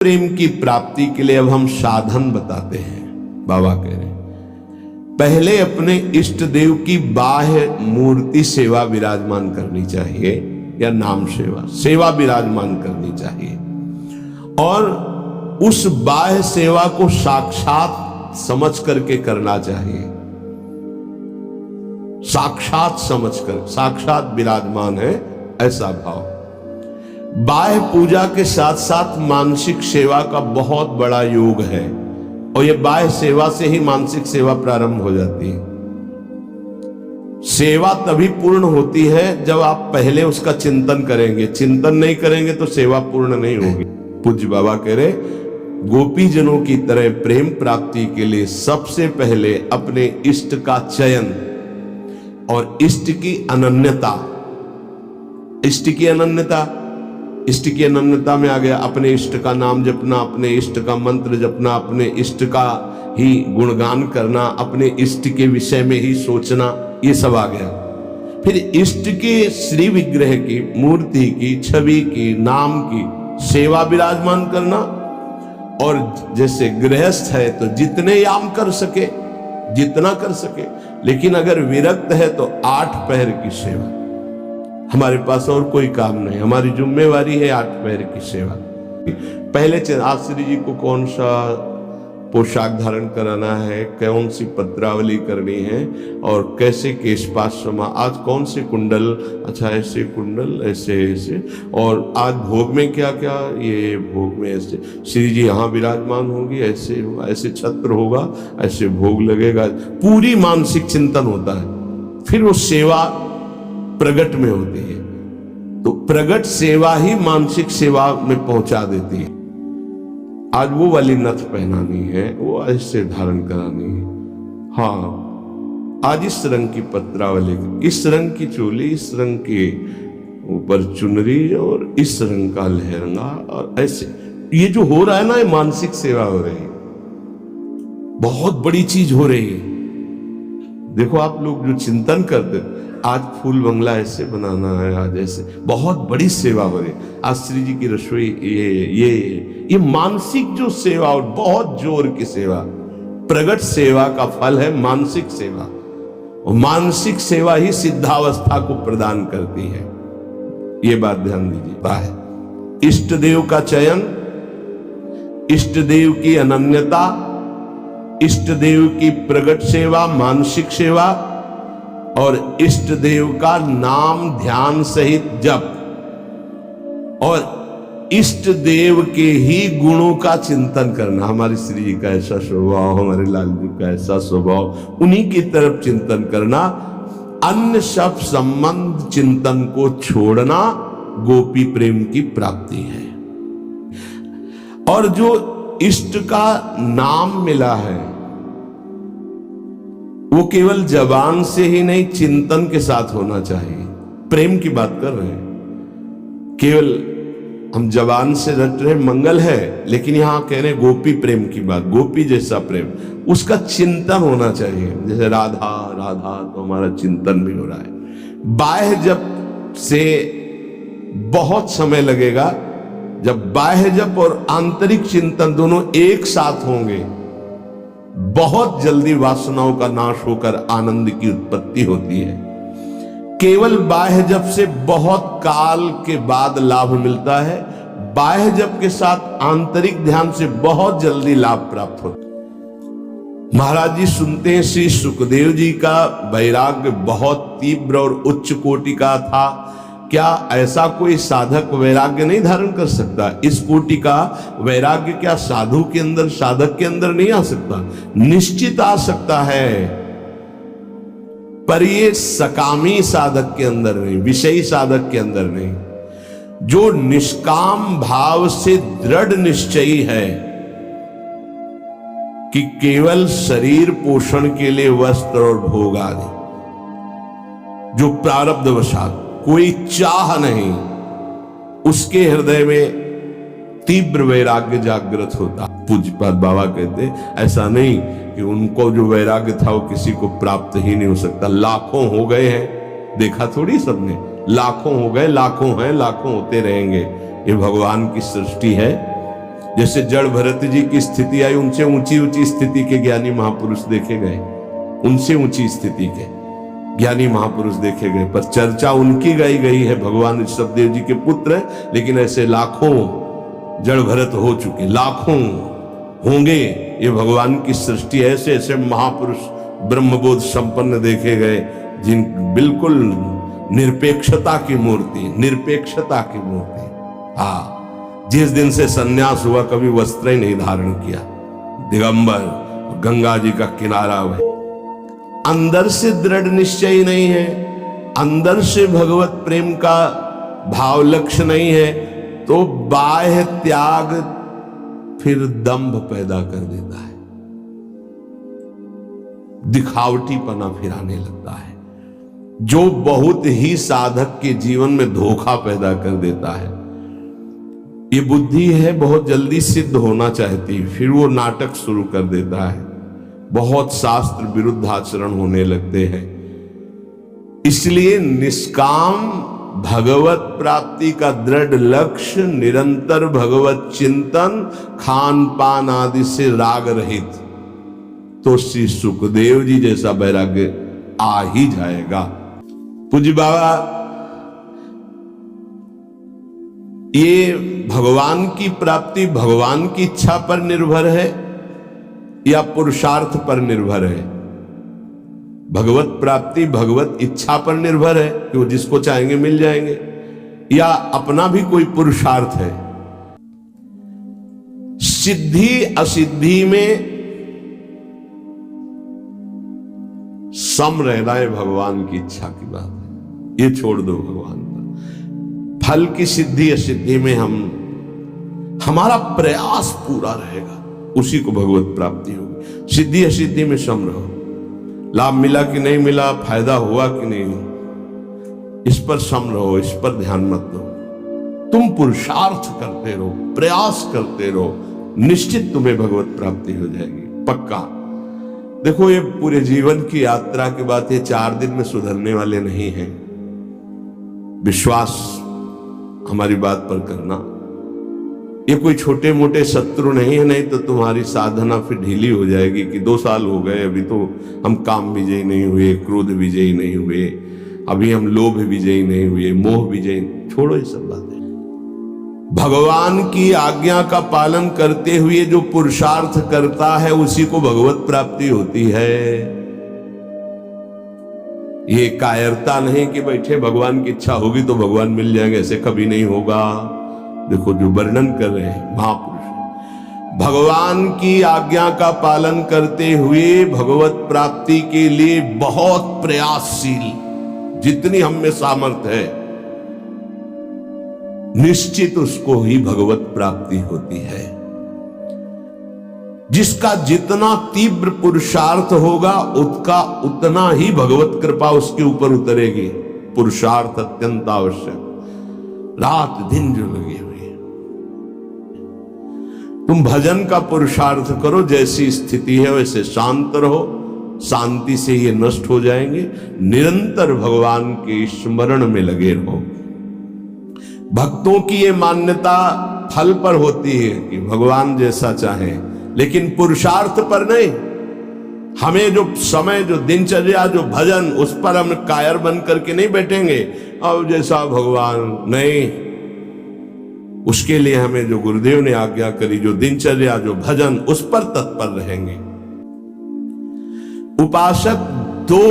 प्रेम की प्राप्ति के लिए अब हम साधन बताते हैं। बाबा कह रहे हैं पहले अपने इष्ट देव की बाह्य मूर्ति सेवा विराजमान करनी चाहिए, या नाम सेवा विराजमान करनी चाहिए, और उस बाह्य सेवा को साक्षात समझ करके करना चाहिए। साक्षात समझकर, साक्षात विराजमान है ऐसा भाव। बाह्य पूजा के साथ साथ मानसिक सेवा का बहुत बड़ा योग है, और यह बाह्य सेवा से ही मानसिक सेवा प्रारंभ हो जाती है। सेवा तभी पूर्ण होती है जब आप पहले उसका चिंतन करेंगे। चिंतन नहीं करेंगे तो सेवा पूर्ण नहीं होगी। पूज्य बाबा कह रहे गोपी जनों की तरह प्रेम प्राप्ति के लिए सबसे पहले अपने इष्ट का चयन और इष्ट की अनन्यता। इष्ट की अनन्यता, इष्ट की अनन्यता में आ गया अपने इष्ट का नाम जपना, अपने इष्ट का मंत्र जपना, अपने इष्ट का ही गुणगान करना, अपने इष्ट के विषय में ही सोचना, ये सब आ गया। फिर इष्ट के श्री विग्रह की, मूर्ति की, छवि की, नाम की सेवा विराजमान करना, और जैसे गृहस्थ है तो जितने याम कर सके जितना कर सके, लेकिन अगर विरक्त है तो 8 पहर की सेवा। हमारे पास और कोई काम नहीं, हमारी जिम्मेवारी है 8 पहर की सेवा। पहले आश्री जी को कौन सा पोशाक धारण कराना है, कौन सी पत्रावली करनी है, और कैसे केशपाशमा, आज कौन से कुंडल, अच्छा ऐसे कुंडल, ऐसे ऐसे, और आज भोग में क्या क्या, ये भोग में ऐसे श्री जी यहाँ विराजमान होंगी, ऐसे होगा, ऐसे छत्र होगा, ऐसे भोग लगेगा। पूरी मानसिक चिंतन होता है। फिर वो सेवा प्रगट में होती है, तो प्रगट सेवा ही मानसिक सेवा में पहुंचा देती है। आज वो वाली नथ पहनानी है, वो ऐसे धारण करानी है, हाँ आज इस रंग की पत्रावली, इस रंग की चोली, इस रंग के ऊपर चुनरी, और इस रंग का लहंगा, और ऐसे ये जो हो रहा है ना, ये मानसिक सेवा हो रही है। बहुत बड़ी चीज हो रही है। देखो आप लोग जो चिंतन करते, आज फूल बंगला ऐसे बनाना है, आज ऐसे, बहुत बड़ी सेवा हो रही। आज श्री जी की रसोई, ये मानसिक जो सेवा, और बहुत जोर की सेवा, प्रगट सेवा का फल है मानसिक सेवा, और मानसिक सेवा ही सिद्धावस्था को प्रदान करती है। ये बात ध्यान दीजिए। इष्ट देव का चयन, इष्ट देव की अनन्यता, इष्ट देव की प्रगट सेवा, मानसिक सेवा, और इष्ट देव का नाम ध्यान सहित जप, और इष्ट देव के ही गुणों का चिंतन करना। हमारे श्री जी का ऐसा स्वभाव, हमारे लाल जी का ऐसा स्वभाव, उन्हीं की तरफ चिंतन करना। अन्य सब संबंध चिंतन को छोड़ना गोपी प्रेम की प्राप्ति है। और जो इष्ट का नाम मिला है वो केवल जबान से ही नहीं, चिंतन के साथ होना चाहिए। प्रेम की बात कर रहे हैं, केवल हम जबान से रट रहे मंगल है, लेकिन यहां कह रहे गोपी प्रेम की बात, गोपी जैसा प्रेम, उसका चिंतन होना चाहिए। जैसे राधा राधा, तो हमारा चिंतन भी हो रहा है। बाह्य जप से बहुत समय लगेगा। जब बाह्य जप और आंतरिक चिंतन दोनों एक साथ होंगे, बहुत जल्दी वासनाओं का नाश होकर आनंद की उत्पत्ति होती है। केवल बाह्य जप से बहुत काल के बाद लाभ मिलता है, बाह्य जप के साथ आंतरिक ध्यान से बहुत जल्दी लाभ प्राप्त होता है। महाराज जी सुनते हैं श्री सुखदेव जी का वैराग्य बहुत तीव्र और उच्च कोटि का था। क्या ऐसा कोई साधक वैराग्य नहीं धारण कर सकता? इस कोटि का वैराग्य क्या साधु के अंदर, साधक के अंदर नहीं आ सकता? निश्चित आ सकता है, पर ये सकामी साधक के अंदर नहीं, विषयी साधक के अंदर नहीं। जो निष्काम भाव से दृढ़ निश्चयी है कि केवल शरीर पोषण के लिए वस्त्र और भोग आदि, जो प्रारब्धवशात कोई चाह नहीं, उसके हृदय में तीव्र वैराग्य जागृत होता। पूज्यपाद बाबा कहते ऐसा नहीं कि उनको जो वैराग्य था वो किसी को प्राप्त ही नहीं हो सकता। लाखों हो गए हैं, देखा थोड़ी सबने, लाखों हो गए, लाखों हैं, लाखों होते रहेंगे। ये भगवान की सृष्टि है। जैसे जड़ भरत जी की स्थिति आई, उनसे ऊंची ऊंची स्थिति के ज्ञानी महापुरुष देखे गए, उनसे ऊंची स्थिति के ज्ञानी महापुरुष देखे गए, पर चर्चा उनकी गाई गई है। भगवान ऋषभदेव जी के पुत्र है, लेकिन ऐसे लाखों जड़ भरत हो चुके, लाखों होंगे। ये भगवान की सृष्टि, ऐसे ऐसे महापुरुष ब्रह्मबोध संपन्न देखे गए, जिन बिल्कुल निरपेक्षता की मूर्ति, निरपेक्षता की मूर्ति। हाँ, जिस दिन से सन्यास हुआ कभी वस्त्र ही नहीं धारण किया, दिगंबर, गंगा जी का किनारा हुआ। अंदर से दृढ़ निश्चय नहीं है, अंदर से भगवत प्रेम का भाव लक्ष्य नहीं है, तो बाह्य त्याग फिर दंभ पैदा कर देता है, दिखावटीपना फिर आने लगता है, जो बहुत ही साधक के जीवन में धोखा पैदा कर देता है। ये बुद्धि है बहुत जल्दी सिद्ध होना चाहती, फिर वो नाटक शुरू कर देता है, बहुत शास्त्र विरुद्ध आचरण होने लगते हैं। इसलिए निष्काम भगवत प्राप्ति का दृढ़ लक्ष्य, निरंतर भगवत चिंतन, खान पान आदि से राग रहित, तो श्री सुखदेव जी जैसा वैराग्य आ ही जाएगा। पूज्य बाबा, ये भगवान की प्राप्ति भगवान की इच्छा पर निर्भर है या पुरुषार्थ पर निर्भर है? भगवत प्राप्ति भगवत इच्छा पर निर्भर है कि वो जिसको चाहेंगे मिल जाएंगे, या अपना भी कोई पुरुषार्थ है? सिद्धि असिद्धि में सम रहना है भगवान की इच्छा की बात है, ये छोड़ दो भगवान पर। फल की सिद्धि असिद्धि में हमारा प्रयास पूरा रहेगा, उसी को भगवत प्राप्ति होगी। सिद्धि असिद्धि में सम रहो, लाभ मिला कि नहीं मिला, फायदा हुआ कि नहीं, इस पर सम रहो, इस पर ध्यान मत दो। तुम पुरुषार्थ करते रहो, प्रयास करते रहो, निश्चित तुम्हें भगवत प्राप्ति हो जाएगी, पक्का। देखो, ये पूरे जीवन की यात्रा की बात, ये 4 दिन में सुधरने वाले नहीं हैं। विश्वास हमारी बात पर करना, ये कोई छोटे मोटे शत्रु नहीं है, नहीं तो तुम्हारी साधना फिर ढीली हो जाएगी कि 2 साल हो गए, अभी तो हम काम विजयी नहीं हुए, क्रोध विजयी नहीं हुए, अभी हम लोभ विजयी नहीं हुए, मोह विजयी। छोड़ो ये सब बातें। भगवान की आज्ञा का पालन करते हुए जो पुरुषार्थ करता है, उसी को भगवत प्राप्ति होती है। ये कायरता नहीं कि बैठे भगवान की इच्छा होगी तो भगवान मिल जाएंगे, ऐसे कभी नहीं होगा। देखो, जो वर्णन कर रहे हैं महापुरुष, भगवान की आज्ञा का पालन करते हुए भगवत प्राप्ति के लिए बहुत प्रयासशील, जितनी हम में सामर्थ्य है, निश्चित उसको ही भगवत प्राप्ति होती है। जिसका जितना तीव्र पुरुषार्थ होगा, उसका उतना ही भगवत कृपा उसके ऊपर उतरेगी। पुरुषार्थ अत्यंत आवश्यक, रात दिन जो लगे हुए। तुम भजन का पुरुषार्थ करो, जैसी स्थिति है वैसे शांत रहो, शांति से ये नष्ट हो जाएंगे। निरंतर भगवान के स्मरण में लगे रहो। भक्तों की ये मान्यता फल पर होती है कि भगवान जैसा चाहे, लेकिन पुरुषार्थ पर नहीं। हमें जो समय, जो दिनचर्या, जो भजन, उस पर हम कायर बन करके नहीं बैठेंगे, अब जैसा भगवान नहीं। उसके लिए हमें जो गुरुदेव ने आज्ञा करी, जो दिनचर्या, जो भजन, उस पर तत्पर रहेंगे। उपासक 2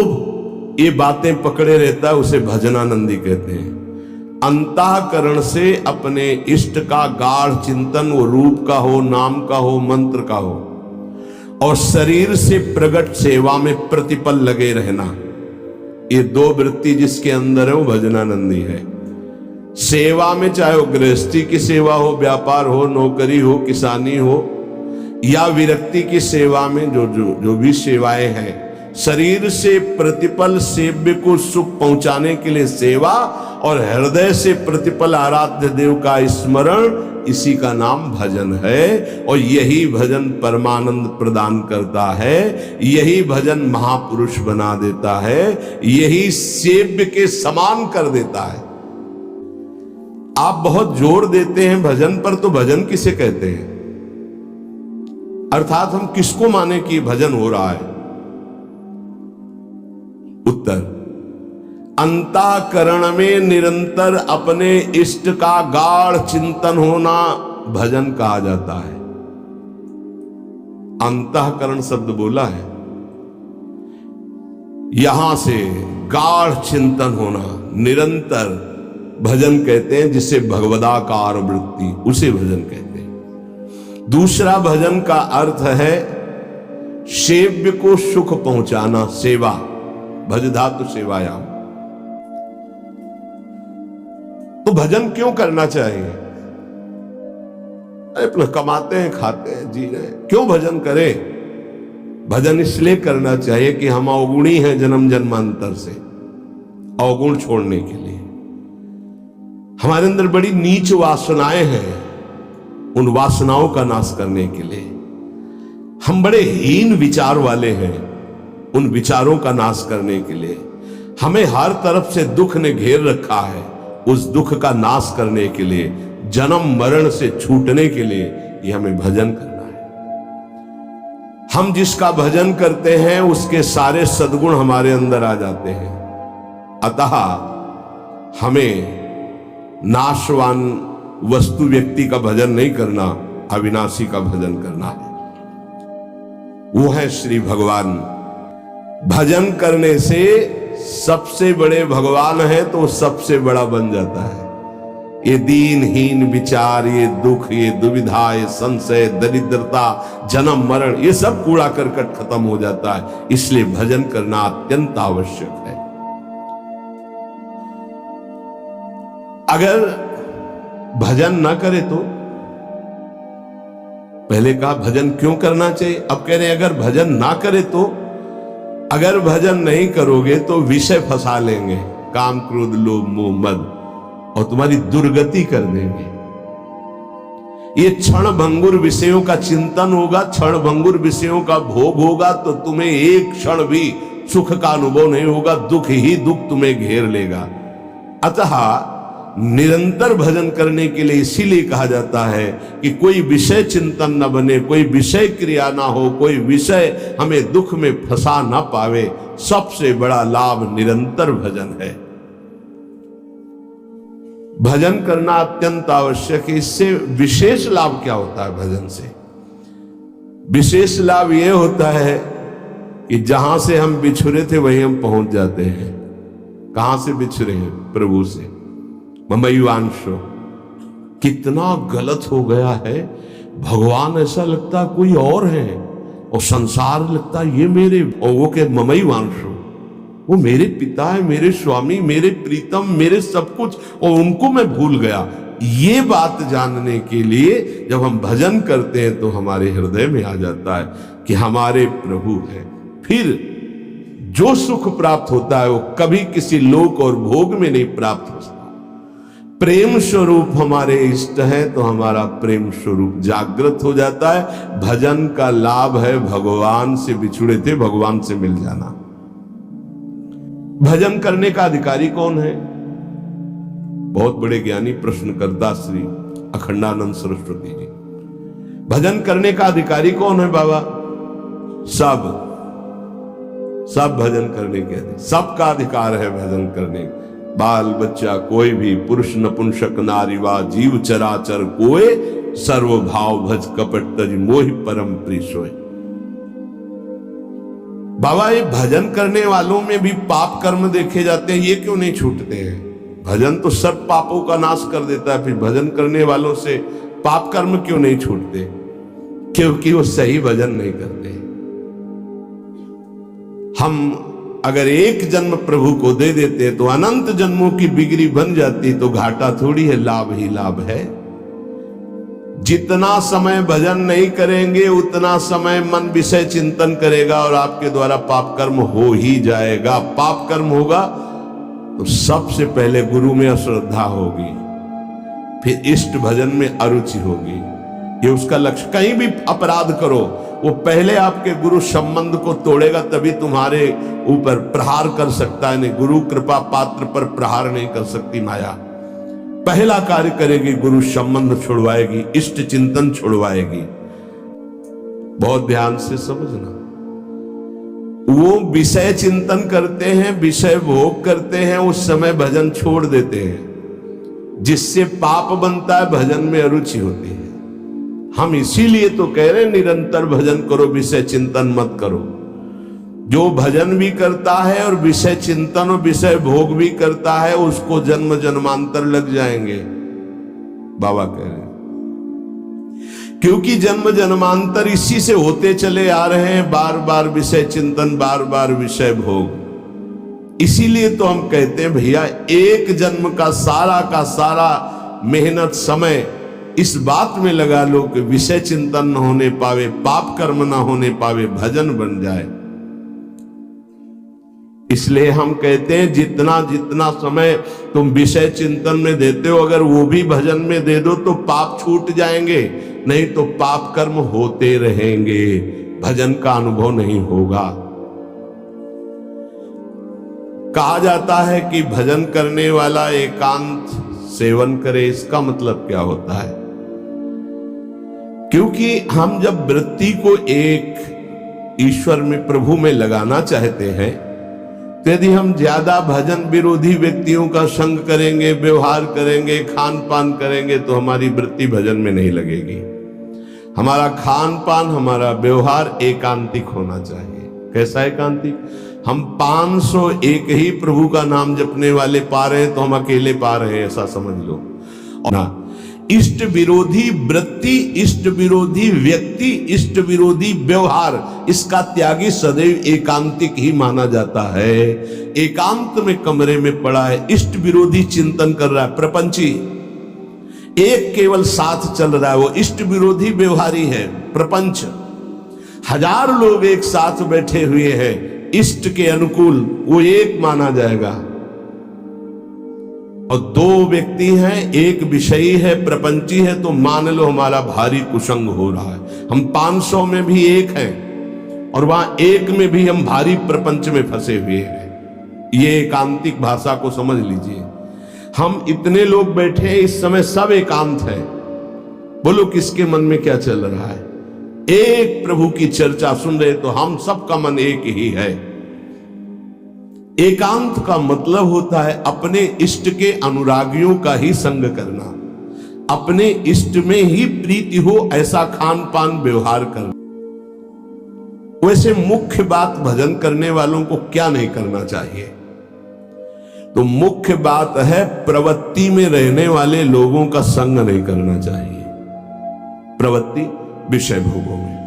ये बातें पकड़े रहता है, उसे भजनानंदी कहते हैं। अंतःकरण से अपने इष्ट का गाढ़ चिंतन, वो रूप का हो, नाम का हो, मंत्र का हो, और शरीर से प्रकट सेवा में प्रतिपल लगे रहना, ये 2 वृत्ति जिसके अंदर है वो भजनानंदी है। सेवा में, चाहे वो गृहस्थी की सेवा हो, व्यापार हो, नौकरी हो, किसानी हो, या विरक्ति की सेवा में, जो भी सेवाएं हैं, शरीर से प्रतिपल सेव्य को सुख पहुंचाने के लिए सेवा, और हृदय से प्रतिपल आराध्य देव का स्मरण, इसी का नाम भजन है। और यही भजन परमानंद प्रदान करता है, यही भजन महापुरुष बना देता है, यही सेव्य के समान कर देता है। आप बहुत जोर देते हैं भजन पर, तो भजन किसे कहते हैं? अर्थात हम किसको माने कि भजन हो रहा है? उत्तर, अंतःकरण में निरंतर अपने इष्ट का गाढ़ चिंतन होना भजन कहा जाता है। अंतःकरण शब्द बोला है, यहां से गाढ़ चिंतन होना निरंतर भजन कहते हैं, जिसे भगवदाकार वृत्ति, उसे भजन कहते हैं। दूसरा भजन का अर्थ है सेव्य को सुख पहुंचाना, सेवा, भज धातु सेवायाम। तो भजन क्यों करना चाहिए? अपना कमाते हैं, खाते हैं, जी रहे हैं, क्यों भजन करें? भजन इसलिए करना चाहिए कि हम अवगुणी हैं जन्म जन्मांतर से, अवगुण छोड़ने के लिए। हमारे अंदर बड़ी नीच वासनाएं हैं, उन वासनाओं का नाश करने के लिए। हम बड़े हीन विचार वाले हैं, उन विचारों का नाश करने के लिए। हमें हर तरफ से दुख ने घेर रखा है, उस दुख का नाश करने के लिए, जन्म मरण से छूटने के लिए ये हमें भजन करना है। हम जिसका भजन करते हैं उसके सारे सद्गुण हमारे अंदर आ जाते हैं। अतः हमें नाशवान वस्तु व्यक्ति का भजन नहीं करना, अविनाशी का भजन करना है। वो है श्री भगवान। भजन करने से सबसे बड़े भगवान है तो सबसे बड़ा बन जाता है। ये दीनहीन विचार, ये दुख, ये दुविधा, ये संशय, दरिद्रता, जन्म मरण, ये सब कूड़ा करकट खत्म हो जाता है। इसलिए भजन करना अत्यंत आवश्यक है। अगर भजन ना करे तो, पहले कहा भजन क्यों करना चाहिए, अब कह रहे हैं अगर भजन ना करे तो, अगर भजन नहीं करोगे तो विषय फंसा लेंगे, काम क्रोध लोभ मोह मद, और तुम्हारी दुर्गति कर देंगे। ये क्षण भंगुर विषयों का चिंतन होगा, क्षण भंगुर विषयों का भोग होगा, तो तुम्हें एक क्षण भी सुख का अनुभव नहीं होगा, दुख ही दुख तुम्हें घेर लेगा। अतः निरंतर भजन करने के लिए इसीलिए कहा जाता है कि कोई विषय चिंतन न बने, कोई विषय क्रिया ना हो, कोई विषय हमें दुख में फंसा ना पावे। सबसे बड़ा लाभ निरंतर भजन है। भजन करना अत्यंत आवश्यक है। इससे विशेष लाभ क्या होता है? भजन से विशेष लाभ यह होता है कि जहां से हम बिछुरे थे वहीं हम पहुंच जाते हैं। कहां से बिछुरे हैं? प्रभु से। ममैवांशो, कितना गलत हो गया है। भगवान ऐसा लगता कोई और है, और संसार लगता ये मेरे, और वो के ममैवांशो, वो मेरे पिता है, मेरे स्वामी, मेरे प्रीतम, मेरे सब कुछ, और उनको मैं भूल गया। ये बात जानने के लिए जब हम भजन करते हैं तो हमारे हृदय में आ जाता है कि हमारे प्रभु हैं। फिर जो सुख प्राप्त होता है वो कभी किसी लोक और भोग में नहीं प्राप्त हो सकता। प्रेम स्वरूप हमारे इष्ट है तो हमारा प्रेम स्वरूप जागृत हो जाता है। भजन का लाभ है भगवान से बिछुड़े थे भगवान से मिल जाना। भजन करने का अधिकारी कौन है? बहुत बड़े ज्ञानी प्रश्नकर्ता श्री अखंडानंद सरस्वती जी। भजन करने का अधिकारी कौन है बाबा? सब भजन करने के अधिकारी, सबका अधिकार है भजन करने। बाल बच्चा कोई भी, पुरुष नपुंसक नारी वा जीव चराचर कोय, सर्व भाव भज कपट तज मोहि परम प्रिय सोय। बाबा ये भजन करने वालों में भी पाप कर्म देखे जाते हैं, ये क्यों नहीं छूटते हैं? भजन तो सब पापों का नाश कर देता है, फिर भजन करने वालों से पाप कर्म क्यों नहीं छूटते? क्योंकि वो सही भजन नहीं करते। हम अगर एक जन्म प्रभु को दे देते तो अनंत जन्मों की बिगड़ी बन जाती, तो घाटा थोड़ी है, लाभ ही लाभ है। जितना समय भजन नहीं करेंगे उतना समय मन विषय चिंतन करेगा और आपके द्वारा पाप कर्म हो ही जाएगा। पाप कर्म होगा तो सबसे पहले गुरु में अश्रद्धा होगी, फिर इष्ट भजन में अरुचि होगी। ये उसका लक्ष्य। कहीं भी अपराध करो, वो पहले आपके गुरु संबंध को तोड़ेगा, तभी तुम्हारे ऊपर प्रहार कर सकता है। नहीं, गुरु कृपा पात्र पर प्रहार नहीं कर सकती माया। पहला कार्य करेगी, गुरु संबंध छुड़वाएगी, इष्ट चिंतन छुड़वाएगी। बहुत ध्यान से समझना। वो विषय चिंतन करते हैं, विषय भोग करते हैं, उस समय भजन छोड़ देते हैं, जिससे पाप बनता है, भजन में अरुचि होती है। हम इसीलिए तो कह रहे हैं निरंतर भजन करो, विषय चिंतन मत करो। जो भजन भी करता है और विषय चिंतन और विषय भोग भी करता है, उसको जन्म जन्मांतर लग जाएंगे, बाबा कह रहे हैं। क्योंकि जन्म जन्मांतर इसी से होते चले आ रहे हैं, बार बार विषय चिंतन, बार बार विषय भोग। इसीलिए तो हम कहते हैं भैया, एक जन्म का सारा मेहनत समय इस बात में लगा लो कि विषय चिंतन न होने पावे, पाप कर्म न होने पावे, भजन बन जाए। इसलिए हम कहते हैं जितना जितना समय तुम विषय चिंतन में देते हो, अगर वो भी भजन में दे दो तो पाप छूट जाएंगे, नहीं तो पाप कर्म होते रहेंगे, भजन का अनुभव नहीं होगा। कहा जाता है कि भजन करने वाला एकांत सेवन करे, इसका मतलब क्या होता है? क्योंकि हम जब वृत्ति को एक ईश्वर में, प्रभु में लगाना चाहते हैं, तो यदि हम ज्यादा भजन विरोधी व्यक्तियों का संग करेंगे, व्यवहार करेंगे, खान पान करेंगे, तो हमारी वृत्ति भजन में नहीं लगेगी। हमारा खान पान, हमारा व्यवहार एकांतिक होना चाहिए। कैसा एकांतिक? हम 501 ही प्रभु का नाम जपने वाले पा रहे हैं तो हम अकेले पा रहे हैं, ऐसा समझ लो। और ना इष्ट विरोधी वृत्ति, इष्ट विरोधी व्यक्ति, इष्ट विरोधी व्यवहार, इसका त्यागी सदैव एकांतिक ही माना जाता है। एकांत में कमरे में पड़ा है, इष्ट विरोधी चिंतन कर रहा है, प्रपंची एक केवल साथ चल रहा है, वो इष्ट विरोधी व्यवहारी है, प्रपंच। 1000 लोग एक साथ बैठे हुए हैं इष्ट के अनुकूल, वो एक माना जाएगा। और 2 व्यक्ति हैं, एक विषयी है, प्रपंची है, तो मान लो हमारा भारी कुसंग हो रहा है। हम 500 में भी एक हैं और वहां एक में भी हम भारी प्रपंच में फंसे हुए हैं। ये एकांतिक भाषा को समझ लीजिए। हम इतने लोग बैठे हैं इस समय, सब एकांत है। बोलो किसके मन में क्या चल रहा है? एक प्रभु की चर्चा सुन रहे तो हम सबका मन एक ही है। एकांत का मतलब होता है अपने इष्ट के अनुरागियों का ही संग करना, अपने इष्ट में ही प्रीति हो ऐसा खान पान व्यवहार करना। वैसे मुख्य बात भजन करने वालों को क्या नहीं करना चाहिए? तो मुख्य बात है प्रवृत्ति में रहने वाले लोगों का संग नहीं करना चाहिए। प्रवृत्ति विषय भोगों में